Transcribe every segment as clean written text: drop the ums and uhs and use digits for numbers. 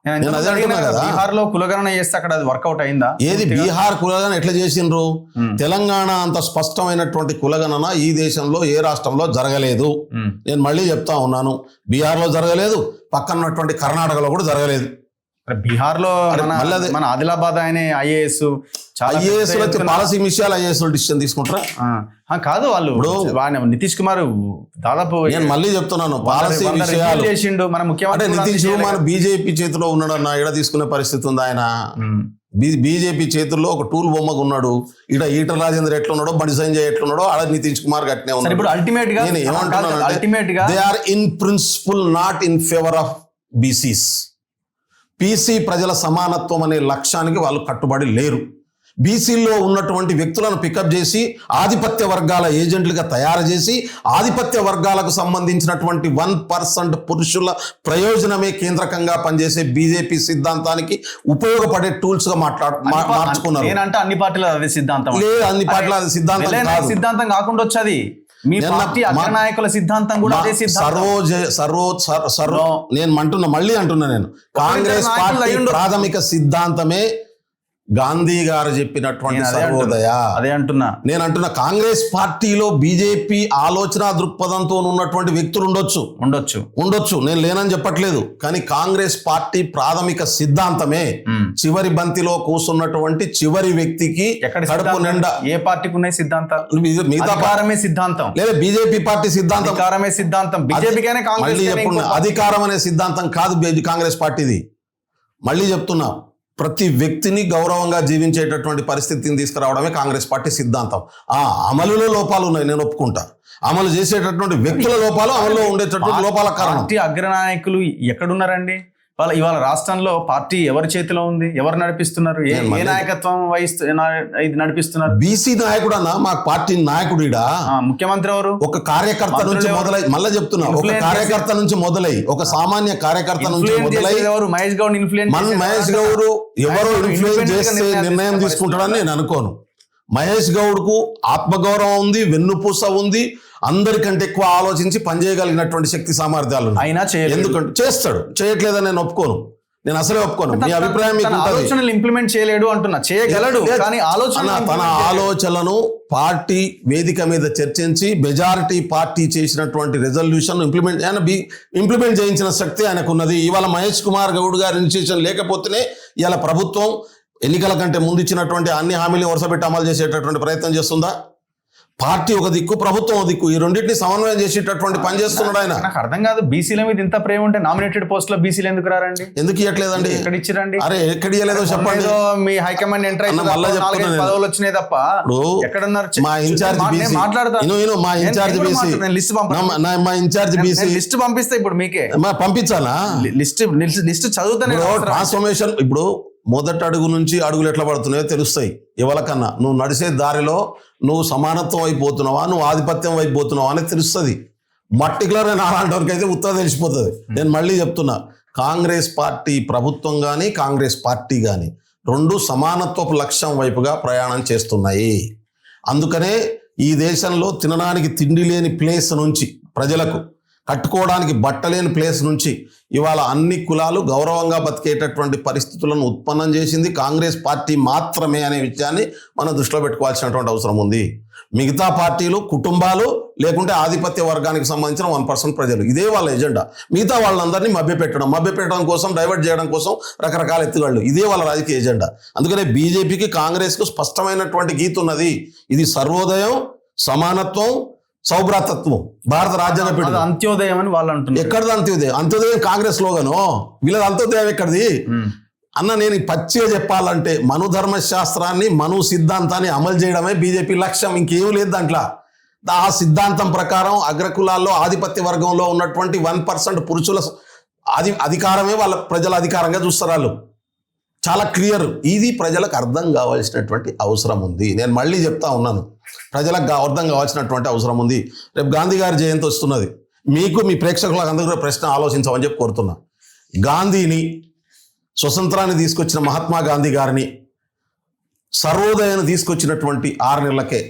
బీహార్ లో కులగణన చేస్తే అక్కడ అది వర్కౌట్ అయిందా? ఏది బీహార్ కులగణన ఎట్లా చేసిండ్రు? తెలంగాణ అంత స్పష్టమైనటువంటి కులగణన ఈ దేశంలో ఏ రాష్ట్రంలో జరగలేదు. నేను మళ్ళీ చెప్తా ఉన్నాను, బీహార్ లో జరగలేదు, పక్కన ఉన్నటువంటి కర్ణాటకలో కూడా జరగలేదు. బీహార్ లో మన ఆదిలాబాద్ ఆయన ఐఏఎస్ పాలసీ విషయాలు ఐఏఎస్ డిసిషన్ తీసుకుంటారా? కాదు, వాళ్ళు నితీష్ కుమార్ దాదాపు నేను మళ్ళీ చెప్తున్నాను పాలసీ విషయాలు చేసిండు. మన ముఖ్యమంత్రి నితీష్ కుమార్ బీజేపీ చేతిలో ఉన్నాడన్న ఈడ తీసుకునే పరిస్థితి ఉంది. ఆయన బీజేపీ చేతుల్లో ఒక టూల్ బొమ్మగా ఉన్నాడు. ఈటల రాజేందర్ ఎట్లా ఉన్నాడో, బండి సంజయ్ ఎట్లా ఉన్నాడో, ఆడ నితీష్ కుమార్ గట్నే ఉన్నాడు. ఇప్పుడు అల్టిమేట్ గా నేను ఏమంటున్నాను, they are in principle not in favour of BCs. పీసీ ప్రజల సమానత్వం అనే లక్ష్యానికి వాళ్ళు కట్టుబడి లేరు. బీసీలో ఉన్నటువంటి వ్యక్తులను పికప్ చేసి ఆధిపత్య వర్గాల ఏజెంట్లుగా తయారు చేసి ఆధిపత్య వర్గాలకు సంబంధించినటువంటి 1% పురుషుల ప్రయోజనమే కేంద్రకంగా పనిచేసే బీజేపీ సిద్ధాంతానికి ఉపయోగపడే టూల్స్ గా మార్చుకున్నారు. నేనంటే అన్ని పార్టీలు అదే సిద్ధాంతం లేదు, అన్ని పార్టీలు అది సిద్ధాంతం కాకుండా వచ్చేది మీ పార్టీ అగ్రనాయకుల సిద్ధాంతం కూడా అదే సిద్ధాంతం. నేను మళ్ళీ అంటున్నా, నేను కాంగ్రెస్ పార్టీ ప్రాథమిక సిద్ధాంతమే గాంధీ గారు చెప్పినటువంటి సర్వోదయ. అదే అంటున్నా, నేను అంటున్నా కాంగ్రెస్ పార్టీలో బీజేపీ ఆలోచన దృక్పథంతో ఉన్నటువంటి వ్యక్తులు ఉండొచ్చు, నేను లేనని చెప్పట్లేదు. కానీ కాంగ్రెస్ పార్టీ ప్రాథమిక సిద్ధాంతమే చివరి బంతిలో కూర్చున్నటువంటి చివరి వ్యక్తికి కడుపు నిండా. ఏ పార్టీకి ఉన్నాయి సిద్ధాంతాలు? మిగతా సిద్ధాంతం లేదా బీజేపీ పార్టీ సిద్ధాంతం అధికారమే సిద్ధాంతం. బీజేపీకైనా అధికారం అనే సిద్ధాంతం కాదు కాంగ్రెస్ పార్టీది. మళ్ళీ చెప్తున్నా, ప్రతి వ్యక్తిని గౌరవంగా జీవించేటటువంటి పరిస్థితిని తీసుకురావడమే కాంగ్రెస్ పార్టీ సిద్ధాంతం. అమలులో లోపాలు ఉన్నాయి, నేను ఒప్పుకుంటా. అమలు చేసేటటువంటి వ్యక్తుల లోపాలు, అమలులో ఉండేటటువంటి లోపాల కారణం. పార్టీ అగ్రనాయకులు ఎక్కడున్నారండి? ఇవాళ రాష్ట్రంలో పార్టీ ఎవరి చేతిలో ఉంది? ఎవరు నడిపిస్తున్నారు? ఏ నాయకత్వం ఇది నడిపిస్తున్నారు? బీసీ నాయకుడు అన్న, మా పార్టీ నాయకుడు. ముఖ్యమంత్రి ఎవరు? ఒక కార్యకర్త నుంచి మొదలై, మళ్ళీ చెప్తున్నా, ఒక కార్యకర్త నుంచి మొదలై, ఒక సామాన్య కార్యకర్త నుంచి మొదలై మహేష్ గౌడ్ మహేష్ గౌడ్ ఎవరు ఇన్ఫ్లుయెన్స్ చేస్తే నిర్ణయం తీసుకుంటాడని నేను అనుకోను. మహేష్ గౌడ్ కు ఆత్మగౌరవం ఉంది, వెన్నుపూస ఉంది, అందరికంటే ఎక్కువ ఆలోచించి పనిచేయగలిగినటువంటి శక్తి సామర్థ్యాలు ఎందుకంటే చేస్తాడు. చేయట్లేదని నేను ఒప్పుకోను, నేను అసలే ఒప్పుకోను. మీ అభిప్రాయం ఆలోచనలు ఇంప్లిమెంట్ చేయలేడు అంటున్నా, చేయగలడు. కానీ తన ఆలోచనలను పార్టీ వేదిక మీద చర్చించి మెజారిటీ పార్టీ చేసినటువంటి రెజల్యూషన్ ఇంప్లిమెంట్ చేయించిన శక్తి ఆయనకున్నది. ఇవాళ మహేష్ కుమార్ గౌడ్ గారి ఇనిషియేషన్ లేకపోతేనే ఇవాళ ప్రభుత్వం ఎన్నికల కంటే ముందు ఇచ్చినటువంటి అన్ని హామీలు వరుసపెట్టి అమలు చేసేటటువంటి ప్రయత్నం చేస్తుందా? పార్టీ ఒక దిక్కు, ప్రభుత్వం ఒక దిక్కు, ఈ రెండింటిని సమన్వయం చేసేటటువంటి పని చేస్తున్నాడు ఆయన. నాకు అర్థం కాదు, బీసీల మీద ఇంత ప్రేమ ఉంటే నామినేటెడ్ పోస్ట్ లో బీసీలు ఎందుకు రారండి? ఎందుకు ఇవ్వట్లేదండి? ఎక్కడ ఇచ్చిరండి? అరే ఎక్కడ ఇవ్వలేదో చెప్పండి. మీ హైకమాండ్ ఎంటర్ పదవులు వచ్చినాయి తప్ప ఎక్కడున్నారు? మా ఇన్ఛార్జ్ బీసీ లిస్ట్ పంపిస్తే ఇప్పుడు మీకే పంపించాలా? List చదువుతానే transformation. ఇప్పుడు మొదటి అడుగు నుంచి అడుగులు ఎట్లా పడుతున్నాయో తెలుస్తాయి ఎవరికన్నా. నువ్వు నడిచే దారిలో నువ్వు సమానత్వం అయిపోతున్నావా, నువ్వు ఆధిపత్యం అయిపోతున్నావా అనేది తెలుస్తుంది. పర్టికులర్ అయిన అలాంటి వరకు అయితే ఉత్తరం తెలిసిపోతుంది. నేను మళ్ళీ చెప్తున్నా, కాంగ్రెస్ పార్టీ ప్రభుత్వం కానీ కాంగ్రెస్ పార్టీ కానీ రెండు సమానత్వపు లక్ష్యం వైపుగా ప్రయాణం చేస్తున్నాయి. అందుకనే ఈ దేశంలో తినడానికి తిండి లేని ప్లేస్ నుంచి, ప్రజలకు కట్టుకోవడానికి బట్టలేని ప్లేస్ నుంచి ఇవాళ అన్ని కులాలు గౌరవంగా బతికేటటువంటి పరిస్థితులను ఉత్పన్నం చేసింది కాంగ్రెస్ పార్టీ మాత్రమే అనే విషయాన్ని మనం దృష్టిలో పెట్టుకోవాల్సినటువంటి అవసరం ఉంది. మిగతా పార్టీలు కుటుంబాలు, లేకుంటే ఆధిపత్య వర్గానికి సంబంధించిన 1% ప్రజలు, ఇదే వాళ్ళ ఎజెండా. మిగతా వాళ్ళందరినీ మభ్యపెట్టడం కోసం, డైవర్ట్ చేయడం కోసం రకరకాల ఎత్తుగాళ్ళు, ఇదే వాళ్ళ రాజకీయ ఎజెండా. అందుకనే బీజేపీకి కాంగ్రెస్కు స్పష్టమైనటువంటి గీత ఉన్నది. ఇది సర్వోదయం, సమానత్వం, సౌభ్రాతత్వం, భారత రాజ్యాంగ అంత్యోదయం అని వాళ్ళు అంటున్నారు. ఎక్కడిది అంత్యోదయం? అంత్యోదయం కాంగ్రెస్ స్లోగను, వీళ్ళది అంత్యోదయం ఎక్కడిది అన్న? నేను పచ్చిగా చెప్పాలంటే మను ధర్మశాస్త్రాన్ని, మను సిద్ధాంతాన్ని అమలు చేయడమే బీజేపీ లక్ష్యం, ఇంకేం లేదు దాంట్లో. ఆ సిద్ధాంతం ప్రకారం అగ్రకులాల్లో ఆధిపత్య వర్గంలో ఉన్నటువంటి 1% పురుషుల అధికారమే వాళ్ళ ప్రజల అధికారంగా చూస్తారు వాళ్ళు. చాలా క్లియర్. ఇది ప్రజలకు అర్థం కావాల్సినటువంటి అవసరం ఉంది. నేను మళ్ళీ చెప్తా ఉన్నాను, ప్రజలకు అర్థం కావాల్సినటువంటి అవసరం ఉంది. రేపు గాంధీ గారి జయంతి వస్తున్నది. మీకు, మీ ప్రేక్షకులకు అందరూ ప్రశ్న ఆలోచించమని చెప్పి కోరుతున్నా. గాంధీని, స్వతంత్రాన్ని తీసుకొచ్చిన మహాత్మా గాంధీ గారిని, సర్వోదయాన్ని తీసుకొచ్చినటువంటి 6 నెలలకే,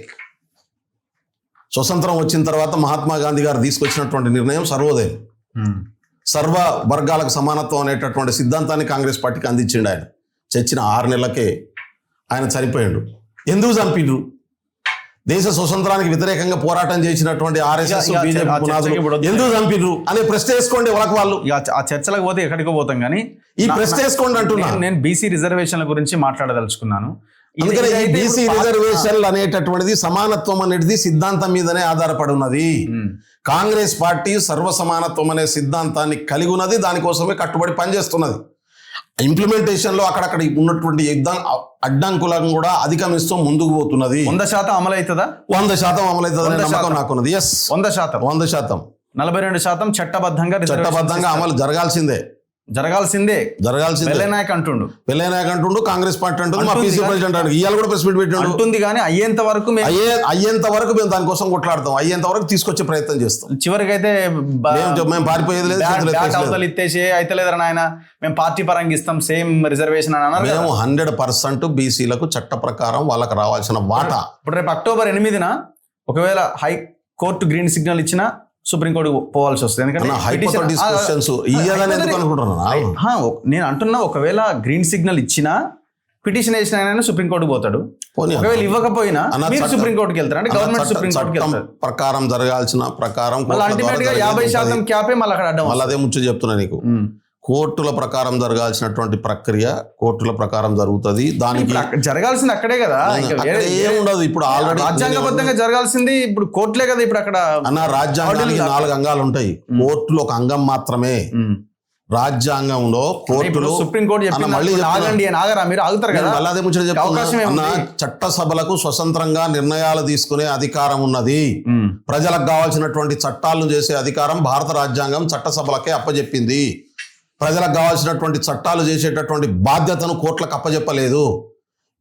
స్వతంత్రం వచ్చిన తర్వాత మహాత్మా గాంధీ గారు తీసుకొచ్చినటువంటి నిర్ణయం సర్వోదయం. సర్వ వర్గాలకు సమానత్వం అనేటటువంటి సిద్ధాంతాన్ని కాంగ్రెస్ పార్టీకి అందించిండు ఆయన. చచ్చిన 6 నెలలకే ఆయన చనిపోయాడు. ఎందుకు చంపిండ్రు? దేశ స్వతంత్రానికి వ్యతిరేకంగా పోరాటం చేసినటువంటి ఆర్ఎస్ఎస్ బీజేపీ పునాదులు ఎందుకు చంపిండ్రు అనే ప్రశ్న వేసుకోండి వాళ్ళకి వాళ్ళు. ఆ చర్చలకు పోతే ఎక్కడికో పోతాం కానీ ఈ ప్రశ్న వేసుకోండి అంటున్నా. నేను బీసీ రిజర్వేషన్ల గురించి మాట్లాడదలుచుకున్నాను. అందుకని ఈ బీసీ రిజర్వేషన్లు అనేటటువంటిది సమానత్వం అనేది సిద్ధాంతం మీదనే ఆధారపడి ఉన్నది. కాంగ్రెస్ పార్టీ సర్వ సమానత్వం అనే సిద్ధాంతాన్ని కలిగి ఉన్నది, దానికోసమే కట్టుబడి పనిచేస్తున్నది. ఇంప్లిమెంటేషన్ లో అక్కడక్కడ ఉన్నటువంటి అడ్డంకులను కూడా అధిగమిస్తూ ముందుకు పోతున్నది. 100% అమలవుతుందా? 100% అమలవుతుందనే నమ్మకం నాకున్నది. ఎస్, 100%. 42% చట్టబద్ధంగా అమలు జరగాల్సిందే. వెల్లనాయక్ అంటుండు, కాంగ్రెస్ పార్టీ అంటుంది, మా పీసీ ప్రెసిడెంట్ అంటుంది. ఇవాళ కూడా ప్రెస్ మీట్ పెట్టిండు. ఉంటుంది కానీ అయ్యేంత వరకు మేము దానికోసం కొట్లాడతాం, అయ్యేంత వరకు తీసుకొచ్చే ప్రయత్నం చేస్తాం. చివరికి అయితే మేము పారిపోయేది లేదు, ఇచ్చేసి అయితే లేదరా నాయన మేము పార్టీ పరంగా ఇస్తాం సేమ్ రిజర్వేషన్ అని అన్నారు. మేము 100% బీసీలకు చట్ట ప్రకారం వాళ్ళకి రావాల్సిన వాటా. ఇప్పుడు రేపు అక్టోబర్ 8న ఒకవేళ హైకోర్టు గ్రీన్ సిగ్నల్ ఇచ్చినా సుప్రీంకోర్టు పోవాల్సి వస్తుంది. ఎందుకంటే నేను అంటున్నా, ఒకవేళ గ్రీన్ సిగ్నల్ ఇచ్చినా పిటిషన్ వేసిన ఆయన సుప్రీంకోర్టుకు పోతాడు. ఒకవేళ ఇవ్వకపోయినా సుప్రీంకోర్టుకి వెళ్తారు. అంటే గవర్నమెంట్ సుప్రీంకోర్టుకి వెళ్తారు. ప్రకారం జరగాల్సిన ప్రకారం అల్టిమేట్ గా 50% క్యాపే మళ్ళీ అక్కడ అడ్డం. మళ్ళీ అదే ముచ్చట చెప్తున్నా నీకు. కోర్టుల ప్రకారం జరగాల్సినటువంటి ప్రక్రియ కోర్టుల ప్రకారం జరుగుతుంది. దానికి జరగాల్సింది అక్కడే కదా, ఏముండదు. ఇప్పుడు ఆల్రెడీ రాజ్యాంగబద్ధంగా జరగాల్సింది ఇప్పుడు కోర్టులే కదా. ఇప్పుడు అక్కడ రాజ్యాంగానికి 4 అంగాలు ఉంటాయి, కోర్టులు ఒక అంగం మాత్రమే. రాజ్యాంగంలో కోర్టులు సుప్రీంకోర్టు చట్టసభలకు స్వతంత్రంగా నిర్ణయాలు తీసుకునే అధికారం ఉన్నది. ప్రజలకు కావాల్సినటువంటి చట్టాలను చేసే అధికారం భారత రాజ్యాంగం చట్టసభలకే అప్పచెప్పింది. ప్రజలకు కావాల్సినటువంటి చట్టాలు చేసేటటువంటి బాధ్యతను కోర్టులకు అప్పచెప్పలేదు.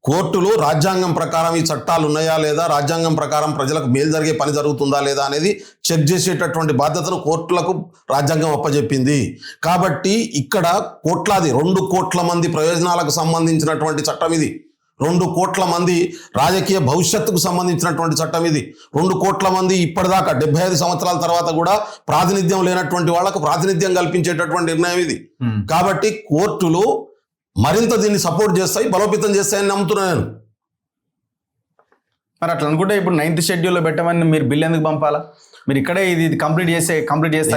కోర్టులు రాజ్యాంగం ప్రకారం ఈ చట్టాలు ఉన్నాయా లేదా, రాజ్యాంగం ప్రకారం ప్రజలకు మేలు జరిగే పని జరుగుతుందా లేదా అనేది చెక్ చేసేటటువంటి బాధ్యతను కోర్టులకు రాజ్యాంగం అప్పచెప్పింది. కాబట్టి ఇక్కడ 2 కోట్ల మంది ప్రయోజనాలకు సంబంధించినటువంటి చట్టం ఇది. 2 కోట్ల మంది రాజకీయ భవిష్యత్తుకు సంబంధించినటువంటి చట్టం ఇది. 2 కోట్ల మంది ఇప్పటిదాకా 75 సంవత్సరాల తర్వాత కూడా ప్రాతినిధ్యం లేనటువంటి వాళ్ళకు ప్రాతినిధ్యం కల్పించేటటువంటి నిర్ణయం ఇది. కాబట్టి కోర్టులు మరింత దీన్ని సపోర్ట్ చేస్తాయి, బలోపేతం చేస్తాయని నమ్ముతున్నాను నేను. మరి అట్లా అనుకుంటే ఇప్పుడు 9th షెడ్యూల్లో పెట్టమని మీరు బిల్ ఎందుకు పంపాలా? మీరు ఇక్కడే ఇది కంప్లీట్ చేస్తే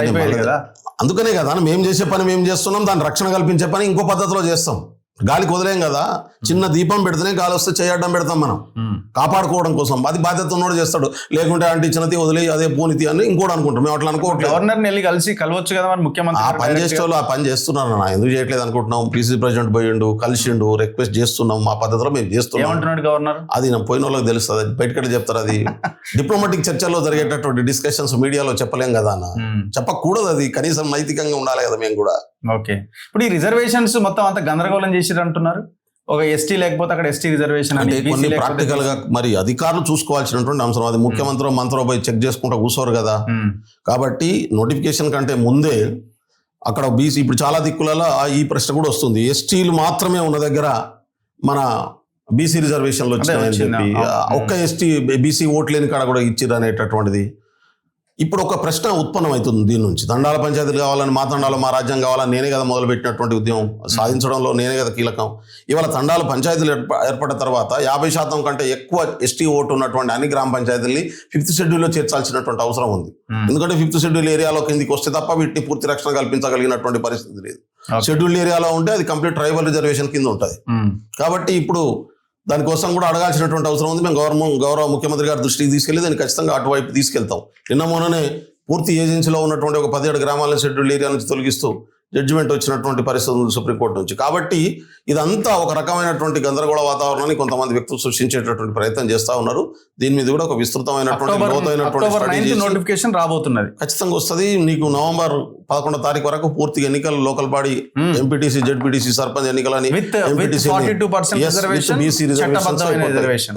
అయిపోయేది కదా. అందుకనే కదా మేము చేసే పని మేము చేస్తున్నాం, దాని రక్షణ కల్పించే పని ఇంకో పద్ధతిలో చేస్తాం. గాలికి వదిలేం కదా, చిన్న దీపం పెడితేనే గాలి వస్తే చేయడం పెడతాం మనం కాపాడుకోవడం కోసం. అది బాధ్యత ఉన్నోడు చేస్తాడు, లేకుంటే అంటే చిన్నది వదిలే అదే పూనితి అని ఇంకోటి అనుకుంటాం. మేము అట్లా అనుకోవట్లేదు. గవర్నర్ వెళ్ళి కలిసి కలవచ్చు కదా మరి ముఖ్యమంత్రి. ఆ పని చేసే వాళ్ళు ఆ పని చేస్తున్నారు అన్న, ఎందుకు చేయట్లేదు అనుకుంటున్నాం. పీసీ ప్రెసిడెంట్ పోయిండు, కలిసిండు, రిక్వెస్ట్ చేస్తున్నాం, మా పద్ధతిలో మేము చేస్తున్నాం. ఏమంటున్నాడు గవర్నర్? అది నా పోయిన వాళ్ళకి తెలుస్తుంది, బయటకెళ్ళి చెప్తారు. అది డిప్లొమాటిక్ చర్చల్లో జరిగేటటువంటి డిస్కషన్స్ మీడియాలో చెప్పలేం కదా అన్న, చెప్పకూడదు. అది కనీసం నైతికంగా ఉండాలి కదా మేము కూడా. ఓకే, ఇప్పుడు ఈ రిజర్వేషన్స్ మొత్తం అంతా గందరగోళం చేసిరు అంటున్నారు. ఒక ఎస్టీ లేకపోతే అక్కడ ఎస్టీ రిజర్వేషన్ అంటే కొన్ని ప్రాక్టికల్ గా మరి అధికారులు చూసుకోవాల్సినటువంటి అంశం. అది ముఖ్యమంత్రి మంత్రి పోయి చెక్ చేసుకుంటూ కూర్చోరు కదా. కాబట్టి నోటిఫికేషన్ కంటే ముందే అక్కడ బీసీ ఇప్పుడు చాలా దిక్కులలో ఈ ప్రశ్న కూడా వస్తుంది, ఎస్టీలు మాత్రమే ఉన్న దగ్గర మన బీసీ రిజర్వేషన్లు వచ్చినాయని చెప్పి, ఒక్క ఎస్టీ బీసీ ఓట్లు లేని కాడ కూడా ఇచ్చిరు అనేటటువంటిది. ఇప్పుడు ఒక ప్రశ్న ఉత్పన్నమవుతుంది దీని నుంచి. తండాల పంచాయతీలు కావాలని, మా తండాలు మా రాజ్యం కావాలని నేనే కదా మొదలుపెట్టినటువంటి ఉద్యమం, సాధించడంలో నేనే కదా కీలకం. ఇవాళ తండాల పంచాయతీలు ఏర్పడిన తర్వాత 50% కంటే ఎక్కువ ఎస్టీ ఓటు ఉన్నటువంటి అన్ని గ్రామ పంచాయతీల్ని 5th షెడ్యూల్లో చేర్చాల్సినటువంటి అవసరం ఉంది. ఎందుకంటే 5th షెడ్యూల్ ఏరియాలో కిందికి వస్తే తప్ప వీటిని పూర్తి రక్షణ కల్పించగలిగినటువంటి పరిస్థితి లేదు. షెడ్యూల్ ఏరియాలో ఉంటే అది కంప్లీట్ ట్రైబల్ రిజర్వేషన్ కింద ఉంటుంది. కాబట్టి ఇప్పుడు దానికోసం కూడా అడగాల్సినటువంటి అవసరం ఉంది. మేము గౌరవ ముఖ్యమంత్రి గారి దృష్టికి తీసుకెళ్లి దాన్ని ఖచ్చితంగా అటువైపు తీసుకెళ్తాం. నిన్న మొన్ననే పూర్తి ఏజెన్సీలో ఉన్నటువంటి ఒక 17 గ్రామాలను షెడ్యూల్ ఏరియా నుంచి తొలగిస్తూ జడ్జిమెంట్ వచ్చినటువంటి పరిస్థితి ఉంది సుప్రీంకోర్టు నుంచి. కాబట్టి ఇదంతా ఒక రకమైనటువంటి గందరగోళ వాతావరణాన్ని కొంతమంది వ్యక్తులు సృష్టించేటటువంటి ప్రయత్నం చేస్తూ ఉన్నారు. దీని మీద కూడా ఒక విస్తృతమైనటువంటి నోటిఫికేషన్ రాబోతున్నది, ఖచ్చితంగా వస్తుంది. నీకు నవంబర్ 11వ తారీఖు వరకు పూర్తిగా ఎన్నికలు, local body, MPTC, ZPTC, sarpanch ఎన్నికలని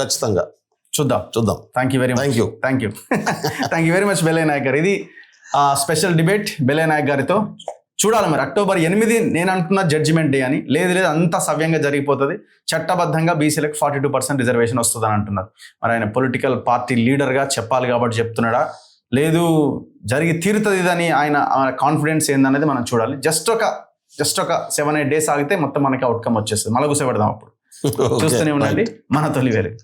ఖచ్చితంగా చూద్దాం. Thank you very much Bellaiah Nayak గారు. ఇది స్పెషల్ డిబేట్ బెల్లయ్య నాయక్ గారితో. చూడాలి మరి అక్టోబర్ 8 నేను అంటున్న జడ్జిమెంట్ డే అని. లేదు అంతా సవ్యంగా జరిగిపోతుంది, చట్టబద్ధంగా బీసీలకు 42% రిజర్వేషన్ వస్తుందని అంటున్నారు. మరి ఆయన పొలిటికల్ పార్టీ లీడర్గా చెప్పాలి కాబట్టి చెప్తున్నాడా, లేదు జరిగి తీరుతుంది ఇదని ఆయన కాన్ఫిడెన్స్ ఏందనేది మనం చూడాలి. జస్ట్ ఒక 7-8 days ఆగితే మొత్తం మనకి అవుట్కమ్ వచ్చేస్తుంది. మళ్ళీ కూర్చోబెడదాం అప్పుడు. చూస్తూనే ఉండండి మన తొలి వెలుగు.